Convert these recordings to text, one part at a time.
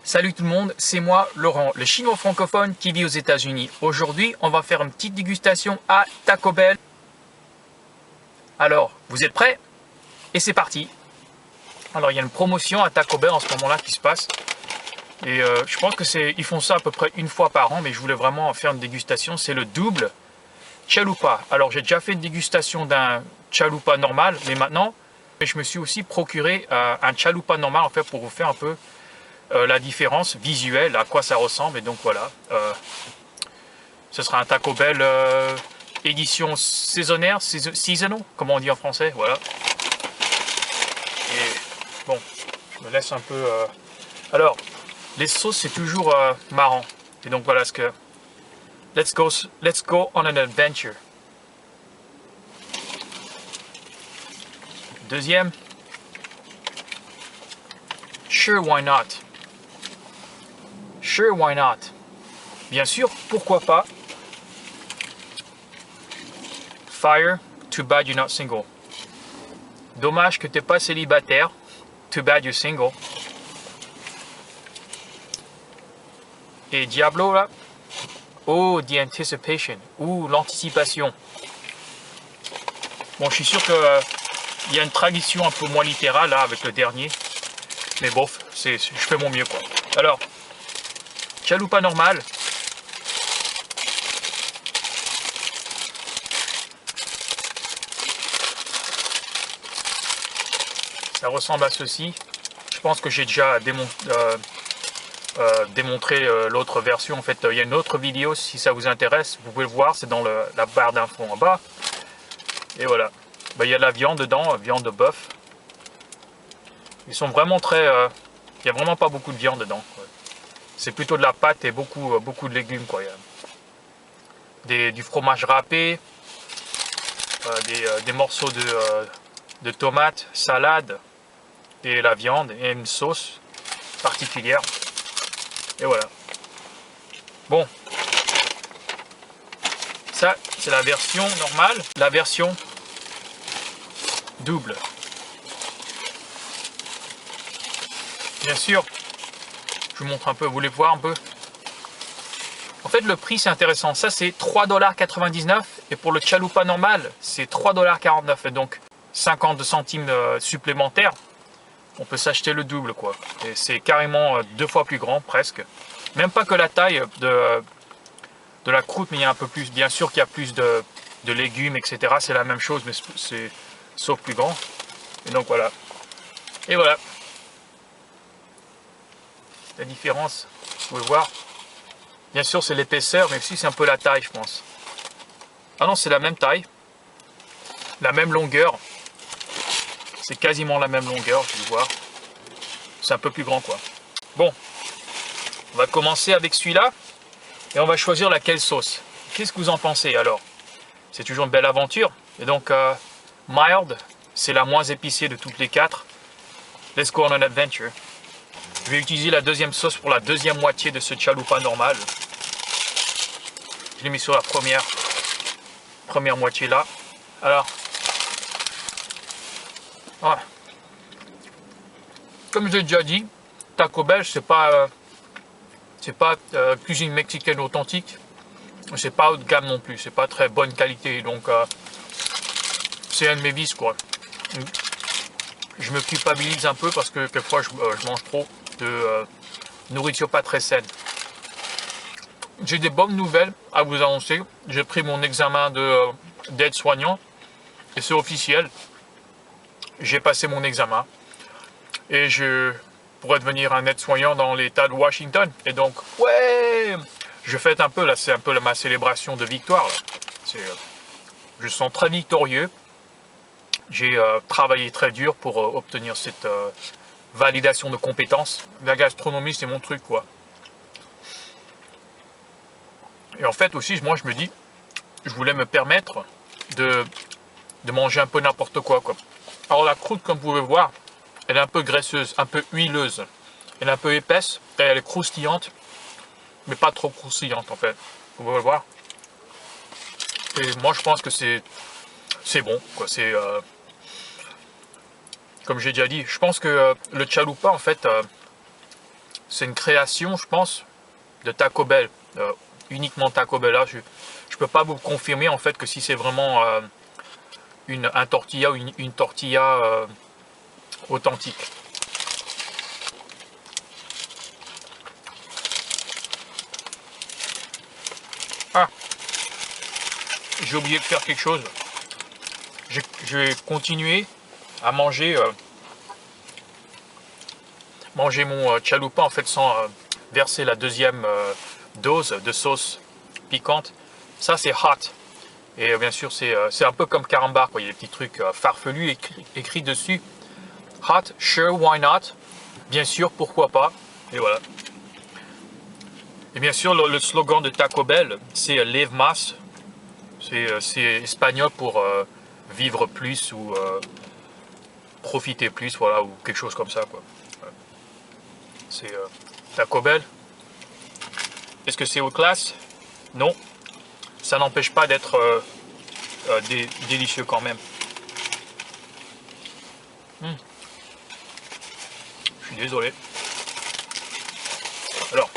Salut tout le monde, c'est moi, Laurent, le chinois francophone qui vit aux États-Unis. Aujourd'hui, on va faire une petite dégustation à Taco Bell. Alors, vous êtes prêts? Et c'est parti. Alors, il y a une promotion à Taco Bell en ce moment-là qui se passe. Et je pense que ils font ça à peu près une fois par an, mais je voulais vraiment faire une dégustation. C'est le double chalupa. Alors, j'ai déjà fait une dégustation d'un chalupa normal, mais maintenant, je me suis aussi procuré un chalupa normal en fait pour vous faire un peu la différence visuelle, à quoi ça ressemble. Et donc voilà, ce sera un Taco Bell édition saisonnière, seasonal, comme on dit en français, voilà. Et bon, je me laisse un peu... Alors, les sauces, c'est toujours marrant. Et donc voilà ce que... Let's go on an adventure. Deuxième. Sure, why not? Sure, why not? Bien sûr, pourquoi pas? Fire, too bad you're not single. Dommage que t'es pas célibataire. Too bad you're single. Et Diablo là? Oh, the anticipation. Ouh, l'anticipation. Bon, je suis sûr que il y a une tradition un peu moins littérale là avec le dernier. Mais bon, je fais mon mieux quoi. Alors, chalupa normal. Ça ressemble à ceci. Je pense que j'ai déjà démontré l'autre version. En fait, il y a une autre vidéo si ça vous intéresse. Vous pouvez le voir, c'est dans la barre d'infos en bas. Et voilà. Ben, il y a de la viande dedans, viande de bœuf. Ils sont vraiment très... il n'y a vraiment pas beaucoup de viande dedans. C'est plutôt de la pâte et beaucoup de légumes. Quoi. Il y a du fromage râpé, des morceaux de tomates, salade, et la viande et une sauce particulière. Et voilà. Bon. Ça, c'est la version normale. La version double. Bien sûr, je vous montre un peu, vous voulez voir un peu? En fait, le prix, c'est intéressant. Ça, c'est 3,99 $ et pour le chalupa normal, c'est 3,49 $. Et donc, 50 centimes supplémentaires. On peut s'acheter le double, quoi. Et c'est carrément 2 fois plus grand, presque. Même pas que la taille de la croûte, mais il y a un peu plus. Bien sûr qu'il y a plus de légumes, etc. C'est la même chose, mais c'est sauf plus grand. Et donc voilà. Et voilà. La différence, vous pouvez voir. Bien sûr, c'est l'épaisseur, mais aussi c'est un peu la taille, je pense. Ah non, c'est la même taille. La même longueur. C'est quasiment la même longueur, je vais voir. C'est un peu plus grand, quoi. Bon. On va commencer avec celui-là. Et on va choisir laquelle sauce. Qu'est-ce que vous en pensez, alors? C'est toujours une belle aventure. Et donc, mild, c'est la moins épicée de toutes les quatre. Let's go on an adventure. Je vais utiliser la deuxième sauce pour la deuxième moitié de ce chalupa normal. Je l'ai mis sur la première moitié là. Alors, ouais. Comme j'ai déjà dit, Taco Bell, c'est pas cuisine mexicaine authentique. C'est pas haut de gamme non plus. C'est pas très bonne qualité. Donc, c'est un de mes vices, quoi. Je me culpabilise un peu parce que quelquefois je mange trop de nourriture pas très saine. J'ai des bonnes nouvelles à vous annoncer. J'ai pris mon examen d'aide-soignant et c'est officiel. J'ai passé mon examen et je pourrais devenir un aide-soignant dans l'État de Washington. Et donc, ouais, je fête un peu là. C'est un peu ma célébration de victoire. Je sens très victorieux. J'ai travaillé très dur pour obtenir cette validation de compétences. La gastronomie, c'est mon truc, quoi. Et en fait aussi, moi je me dis, je voulais me permettre de manger un peu n'importe quoi, quoi. Alors la croûte, comme vous pouvez voir, elle est un peu graisseuse, un peu huileuse. Elle est un peu épaisse, et elle est croustillante, mais pas trop croustillante en fait. Vous pouvez le voir. Et moi je pense que c'est bon, quoi. C'est comme j'ai déjà dit, je pense que le chalupa en fait, c'est une création, je pense, de Taco Bell. Uniquement Taco Bell. Là, je ne peux pas vous confirmer en fait que si c'est vraiment un tortilla ou une tortilla authentique. Ah, j'ai oublié de faire quelque chose. Je vais continuer à manger mon chalupa en fait sans verser la deuxième dose de sauce piquante. Ça c'est hot. Et bien sûr c'est un peu comme carambar, quoi. Il y a des petits trucs farfelus écrits dessus. Hot, sure, why not? Bien sûr, pourquoi pas. Et voilà. Et bien sûr le slogan de Taco Bell c'est Live Más. C'est espagnol pour vivre plus ou profiter plus, voilà, ou quelque chose comme ça, quoi. C'est Taco Bell. Est-ce que c'est haute classe? Non. Ça n'empêche pas d'être délicieux quand même. Je suis désolé. Alors.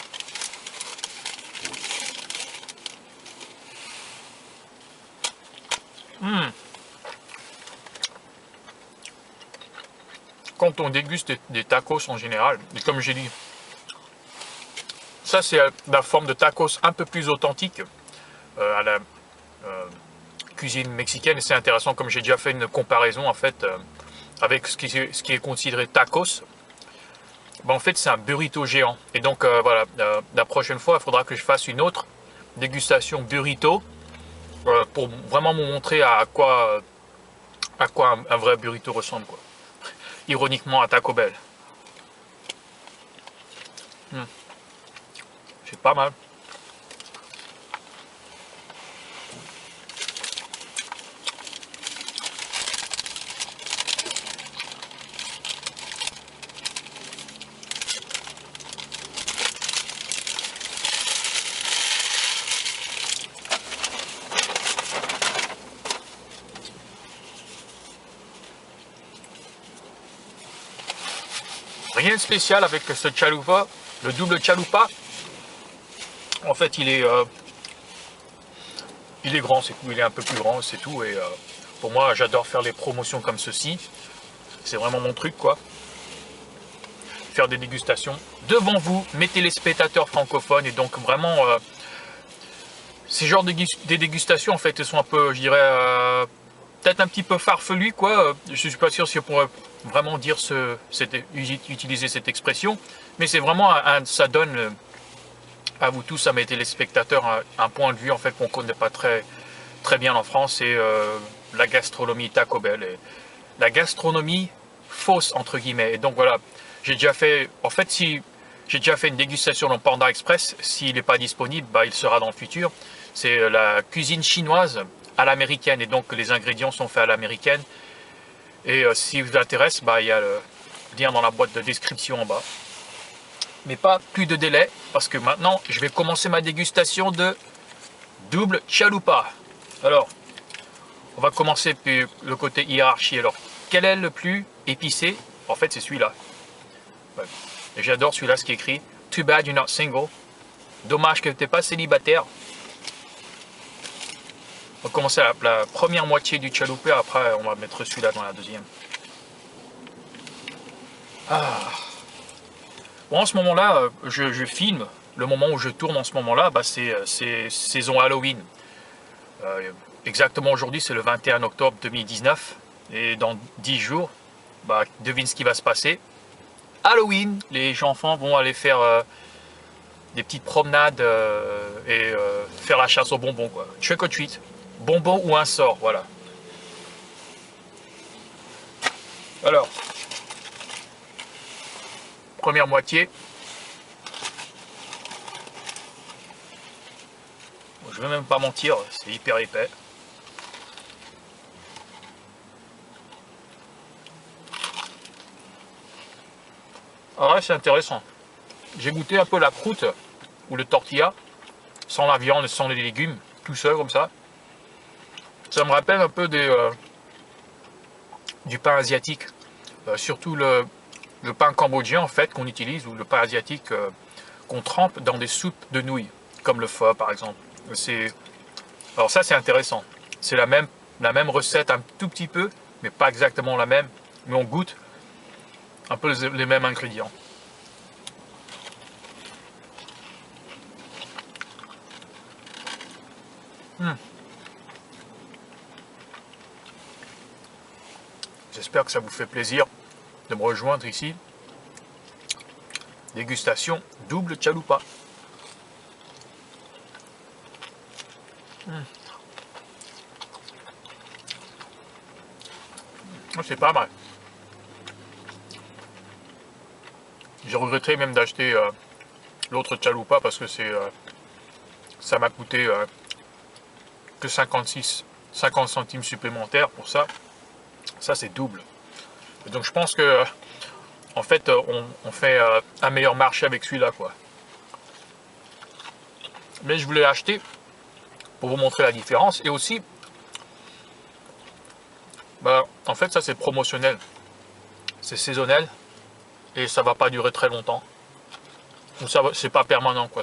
Quand on déguste des tacos en général, et comme j'ai dit, ça c'est la forme de tacos un peu plus authentique à la cuisine mexicaine. Et c'est intéressant, comme j'ai déjà fait une comparaison en fait avec ce qui est considéré tacos. Ben, en fait c'est un burrito géant. Et donc voilà, la prochaine fois il faudra que je fasse une autre dégustation burrito pour vraiment vous montrer à quoi un vrai burrito ressemble, quoi. Ironiquement à Taco Bell. C'est pas mal. Rien de spécial avec ce chalupa, le double chalupa. En fait, il est grand, c'est tout. Il est un peu plus grand, c'est tout. Et pour moi, j'adore faire des promotions comme ceci. C'est vraiment mon truc, quoi. Faire des dégustations devant vous, mes téléspectateurs francophones. Et donc, vraiment, ces genres de dégustations, en fait, elles sont un peu, je dirais, peut-être un petit peu farfelues, quoi. Je suis pas sûr si on pourrait vraiment dire utiliser cette expression. Mais c'est vraiment, ça donne à vous tous, à mes téléspectateurs, un point de vue en fait qu'on ne connaît pas très bien en France, c'est la gastronomie Taco Bell, et la gastronomie fausse entre guillemets. Et donc voilà, j'ai déjà fait, en fait si j'ai déjà fait une dégustation dans Panda Express, s'il n'est pas disponible, bah, il sera dans le futur. C'est la cuisine chinoise à l'américaine, et donc les ingrédients sont faits à l'américaine. Et si vous intéresse, bah, il y a le lien dans la boîte de description en bas. Mais pas plus de délai, parce que maintenant je vais commencer ma dégustation de double chalupa. Alors, on va commencer par le côté hiérarchie. Alors, quel est le plus épicé? En fait, c'est celui-là. Ouais. Et j'adore celui-là, ce qui est écrit Too bad you're not single. Dommage que tu n'es pas célibataire. On va commencer la première moitié du chalupa, après on va mettre celui-là dans la deuxième. Ah. Bon, en ce moment-là, je filme. Le moment où je tourne en ce moment-là, bah, c'est saison Halloween. Exactement aujourd'hui, c'est le 21 octobre 2019. Et dans 10 jours, bah, devine ce qui va se passer. Halloween, les enfants vont aller faire des petites promenades et faire la chasse aux bonbons, quoi. Trick or treat. Bonbons ou un sort, voilà. Alors, première moitié. Je vais même pas mentir, c'est hyper épais. Ah ouais, c'est intéressant. J'ai goûté un peu la croûte ou le tortilla, sans la viande, sans les légumes, tout seul comme ça. Ça me rappelle un peu du pain asiatique, surtout le pain cambodgien en fait qu'on utilise, ou le pain asiatique qu'on trempe dans des soupes de nouilles, comme le pho par exemple. Alors ça c'est intéressant. C'est la même recette un tout petit peu, mais pas exactement la même. Mais on goûte un peu les mêmes ingrédients. J'espère que ça vous fait plaisir de me rejoindre ici. Dégustation double chalupa. C'est pas mal. J'ai regretté même d'acheter l'autre chalupa parce que ça m'a coûté que 50 centimes supplémentaires pour ça. Ça c'est double. Donc je pense que en fait on fait un meilleur marché avec celui-là quoi. Mais je voulais l'acheter pour vous montrer la différence, et aussi en fait ça c'est promotionnel, c'est saisonnel et ça va pas durer très longtemps. Donc ça c'est pas permanent quoi,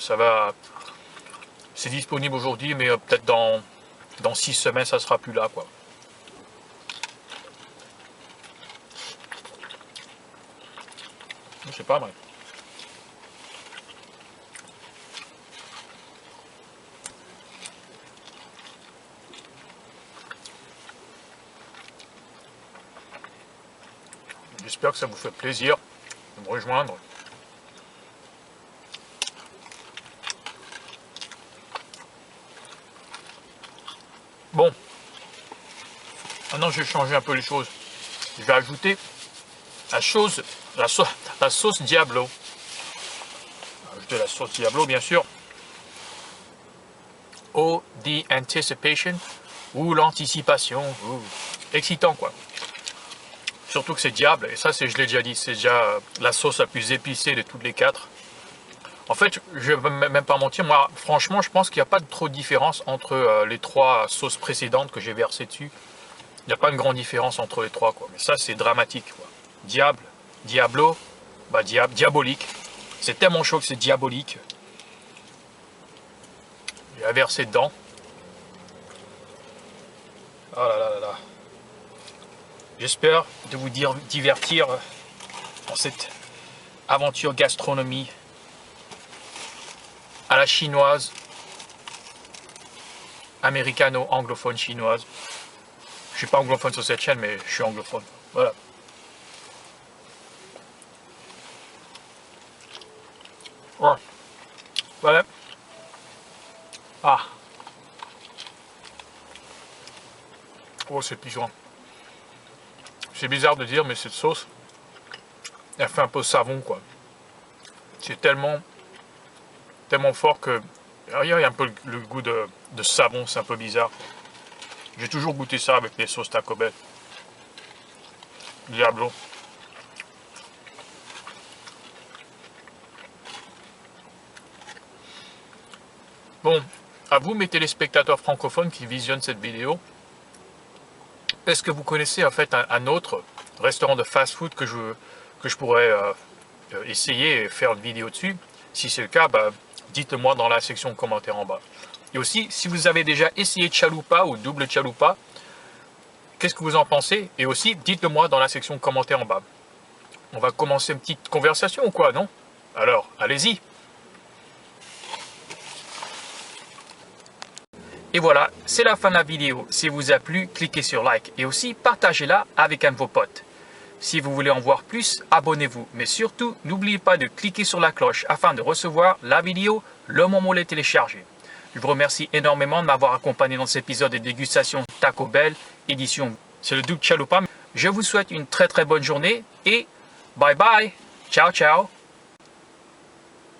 c'est disponible aujourd'hui, mais peut-être dans 6 semaines ça sera plus là quoi. C'est pas mal. J'espère que ça vous fait plaisir de me rejoindre. Bon, maintenant je vais changer un peu les choses. Je vais ajouter la sauce Diablo. Ajouter la sauce Diablo bien sûr. Oh, the anticipation, ou l'anticipation, excitant quoi. Surtout que c'est Diable, et ça je l'ai déjà dit, c'est déjà la sauce la plus épicée de toutes les 4. En fait, je ne vais même pas mentir, moi franchement je pense qu'il n'y a pas trop de différence entre les 3 sauces précédentes que j'ai versées dessus. Il n'y a pas une grande différence entre les 3 quoi, mais ça c'est dramatique quoi. Diable, Diablo, diabolique. C'est tellement chaud que c'est diabolique. Il a versé dedans. Oh là là là là. J'espère de vous divertir dans cette aventure gastronomie à la chinoise, américano-anglophone chinoise. Je suis pas anglophone sur cette chaîne, mais je suis anglophone. Voilà. Ouais. Voilà. Ah. Oh, c'est piquant. C'est bizarre de dire, mais cette sauce, elle fait un peu savon, quoi. C'est tellement fort que il y a un peu le goût de savon, c'est un peu bizarre. J'ai toujours goûté ça avec les sauces Taco Bell. Diablo. Bon, à vous mes téléspectateurs francophones qui visionnent cette vidéo, est-ce que vous connaissez en fait un autre restaurant de fast-food que je pourrais essayer et faire une vidéo dessus? Si c'est le cas, dites-le moi dans la section commentaires en bas. Et aussi, si vous avez déjà essayé chalupa ou double chalupa, qu'est-ce que vous en pensez? Et aussi, dites-le moi dans la section commentaires en bas. On va commencer une petite conversation ou quoi, non? Alors, allez-y. Et voilà, c'est la fin de la vidéo. Si elle vous a plu, cliquez sur like et aussi partagez-la avec un de vos potes. Si vous voulez en voir plus, abonnez-vous. Mais surtout, n'oubliez pas de cliquer sur la cloche afin de recevoir la vidéo le moment où elle est téléchargée. Je vous remercie énormément de m'avoir accompagné dans cet épisode de dégustation Taco Bell, édition c'est le double chalupa. Je vous souhaite une très bonne journée et bye bye. Ciao ciao.